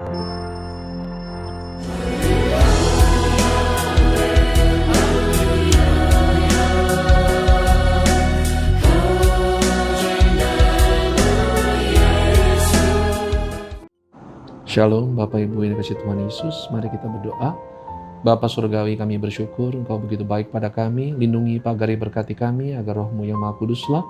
Shalom Bapak Ibu yang dikasihi Tuhan Yesus, mari kita berdoa. Bapa Surgawi, kami bersyukur Engkau begitu baik pada kami. Lindungi, pagari, berkati kami agar Roh-Mu yang Maha Kuduslah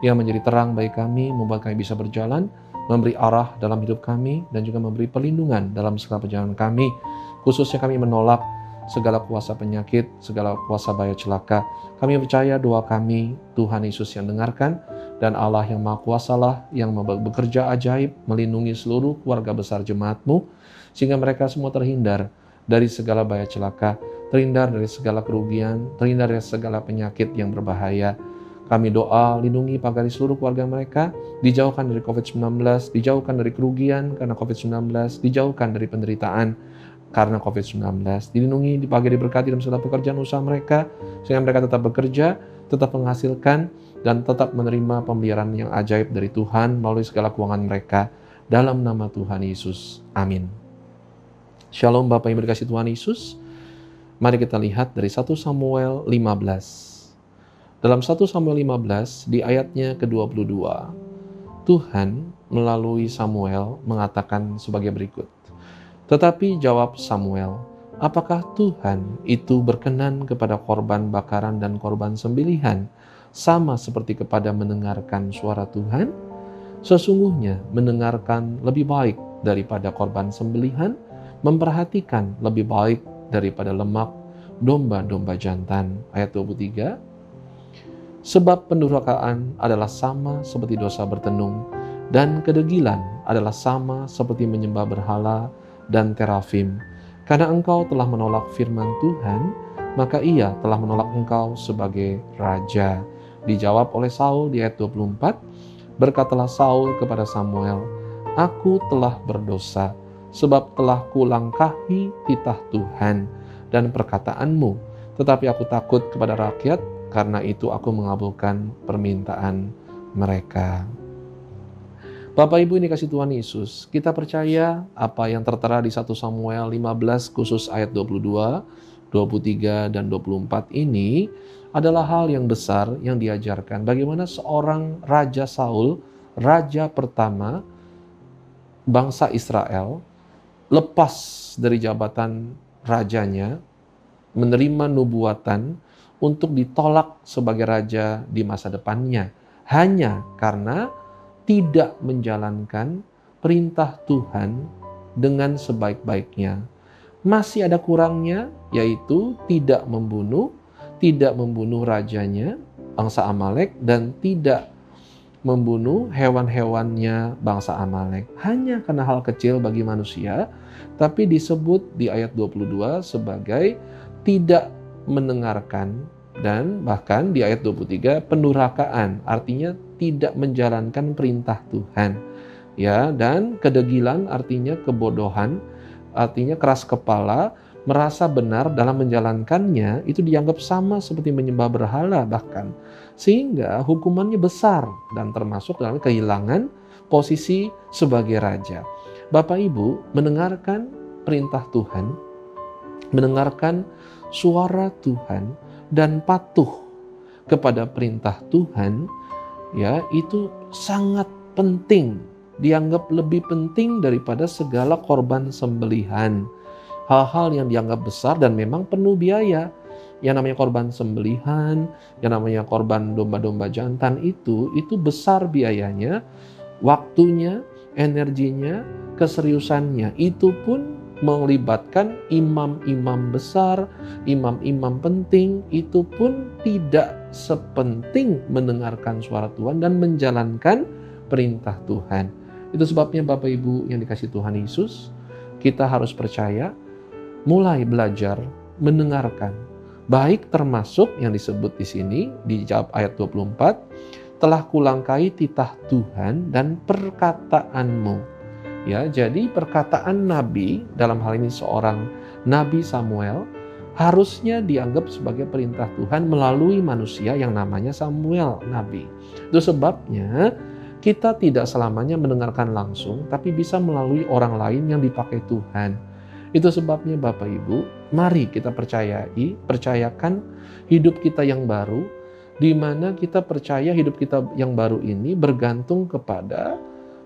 yang menjadi terang bagi kami, membuat kami bisa berjalan, memberi arah dalam hidup kami, dan juga memberi perlindungan dalam segala perjalanan kami. Khususnya kami menolak segala kuasa penyakit, segala kuasa bahaya celaka. Kami percaya doa kami, Tuhan Yesus yang dengarkan, dan Allah yang Maha Kuasalah yang bekerja ajaib melindungi seluruh keluarga besar jemaat-Mu, sehingga mereka semua terhindar dari segala bahaya celaka, terhindar dari segala kerugian, terhindar dari segala penyakit yang berbahaya. Kami doa, lindungi pagari seluruh keluarga mereka, dijauhkan dari COVID-19, dijauhkan dari kerugian karena COVID-19, dijauhkan dari penderitaan karena COVID-19. Dilindungi, dipagari, diberkati dalam segala pekerjaan usaha mereka, sehingga mereka tetap bekerja, tetap menghasilkan, dan tetap menerima pemeliharaan yang ajaib dari Tuhan melalui segala keuangan mereka. Dalam nama Tuhan Yesus. Amin. Shalom Bapak yang dikasihi Tuhan Yesus. Mari kita lihat dari 1 Samuel 15. Dalam 1 Samuel 15 di ayatnya ke-22, Tuhan melalui Samuel mengatakan sebagai berikut. Tetapi jawab Samuel, apakah Tuhan itu berkenan kepada korban bakaran dan korban sembelihan, sama seperti kepada mendengarkan suara Tuhan? Sesungguhnya mendengarkan lebih baik daripada korban sembelihan, memperhatikan lebih baik daripada lemak domba-domba jantan. Ayat 23. Sebab pendurhakaan adalah sama seperti dosa bertenung, dan kedegilan adalah sama seperti menyembah berhala dan terafim. Karena engkau telah menolak firman Tuhan, maka ia telah menolak engkau sebagai raja. Dijawab oleh Saul di ayat 24, berkatalah Saul kepada Samuel, aku telah berdosa, sebab telah kulangkahi titah Tuhan dan perkataanmu, tetapi aku takut kepada rakyat, karena itu aku mengabulkan permintaan mereka. Bapak Ibu yang dikasihi Tuhan Yesus, kita percaya apa yang tertera di 1 Samuel 15 khusus ayat 22, 23, dan 24 ini adalah hal yang besar yang diajarkan. Bagaimana seorang Raja Saul, raja pertama bangsa Israel, lepas dari jabatan rajanya, menerima nubuatan untuk ditolak sebagai raja di masa depannya, hanya karena tidak menjalankan perintah Tuhan dengan sebaik-baiknya. Masih ada kurangnya, yaitu tidak membunuh rajanya, bangsa Amalek, dan tidak membunuh hewan-hewannya bangsa Amalek. Hanya karena hal kecil bagi manusia, tapi disebut di ayat 22 sebagai tidak mendengarkan, dan bahkan di ayat 23 pendurhakaan, artinya tidak menjalankan perintah Tuhan. Ya, dan kedegilan artinya kebodohan, artinya keras kepala, merasa benar dalam menjalankannya, itu dianggap sama seperti menyembah berhala bahkan. Sehingga hukumannya besar dan termasuk dalam kehilangan posisi sebagai raja. Bapak Ibu, mendengarkan perintah Tuhan, mendengarkan suara Tuhan, dan patuh kepada perintah Tuhan, ya, itu sangat penting, dianggap lebih penting daripada segala korban sembelihan. Hal-hal yang dianggap besar dan memang penuh biaya. Yang namanya korban sembelihan, yang namanya korban domba-domba jantan itu besar biayanya, waktunya, energinya, keseriusannya. Itu pun melibatkan imam-imam besar, imam-imam penting. Itu pun tidak sepenting mendengarkan suara Tuhan dan menjalankan perintah Tuhan. Itu sebabnya Bapak Ibu yang dikasihi Tuhan Yesus, kita harus percaya, mulai belajar mendengarkan. Baik termasuk yang disebut di sini, dijawab ayat 24, telah kulangkai titah Tuhan dan perkataanmu. Ya, jadi perkataan Nabi, dalam hal ini seorang Nabi Samuel, harusnya dianggap sebagai perintah Tuhan melalui manusia yang namanya Samuel, Nabi. Itu sebabnya Kita tidak selamanya mendengarkan langsung, tapi bisa melalui orang lain yang dipakai Tuhan. Itu sebabnya Bapak Ibu, mari kita percayakan hidup kita yang baru, di mana kita percaya hidup kita yang baru ini bergantung kepada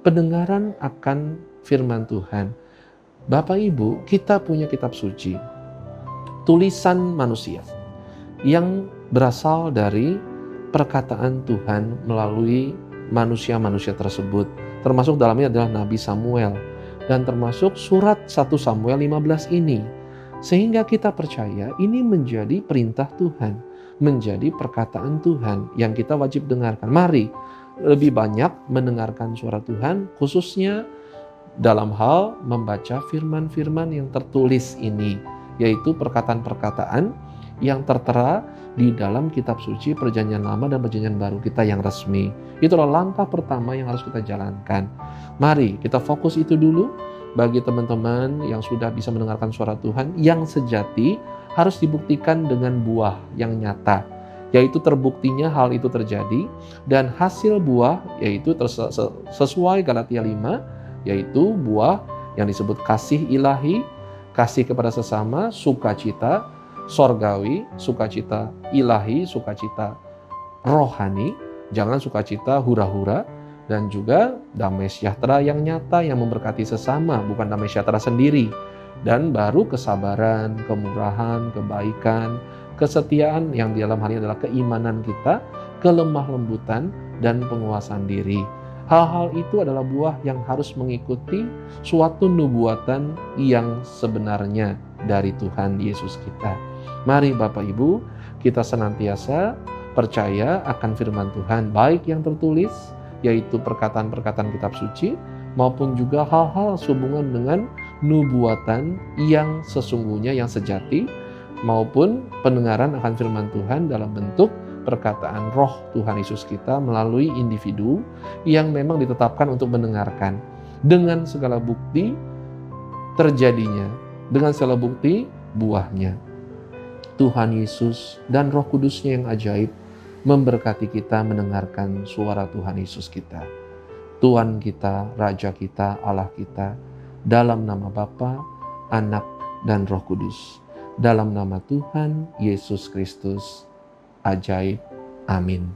pendengaran akan firman Tuhan. Bapak Ibu, kita punya kitab suci, tulisan manusia yang berasal dari perkataan Tuhan melalui manusia-manusia tersebut. Termasuk dalamnya adalah Nabi Samuel dan termasuk surat 1 Samuel 15 ini. Sehingga kita percaya ini menjadi perintah Tuhan, menjadi perkataan Tuhan yang kita wajib dengarkan. Mari lebih banyak mendengarkan suara Tuhan, khususnya dalam hal membaca firman-firman yang tertulis ini, yaitu perkataan-perkataan yang tertera di dalam kitab suci Perjanjian Lama dan Perjanjian Baru kita yang resmi. Itulah langkah pertama yang harus kita jalankan. Mari kita fokus itu dulu. Bagi teman-teman yang sudah bisa mendengarkan suara Tuhan yang sejati, harus dibuktikan dengan buah yang nyata, yaitu terbuktinya hal itu terjadi, dan hasil buah yaitu sesuai Galatia 5, yaitu buah yang disebut kasih ilahi, kasih kepada sesama, sukacita sorgawi, sukacita ilahi, sukacita rohani, jangan sukacita hura-hura, dan juga damai sejahtera yang nyata yang memberkati sesama, bukan damai sejahtera sendiri. Dan baru kesabaran, kemurahan, kebaikan, kesetiaan yang di dalam hal ini adalah keimanan kita, kelemah lembutan, dan penguasaan diri. Hal-hal itu adalah buah yang harus mengikuti suatu nubuatan yang sebenarnya dari Tuhan Yesus kita. Mari Bapak Ibu, kita senantiasa percaya akan firman Tuhan, baik yang tertulis, yaitu perkataan-perkataan kitab suci, maupun juga hal-hal sehubungan dengan nubuatan yang sesungguhnya, yang sejati, maupun pendengaran akan firman Tuhan dalam bentuk perkataan roh Tuhan Yesus kita melalui individu yang memang ditetapkan untuk mendengarkan. Dengan segala bukti terjadinya, dengan segala bukti buahnya. Tuhan Yesus dan Roh Kudus-Nya yang ajaib memberkati kita mendengarkan suara Tuhan Yesus kita. Tuhan kita, Raja kita, Allah kita, dalam nama Bapa, Anak, dan Roh Kudus. Dalam nama Tuhan Yesus Kristus, ajaib. Amin.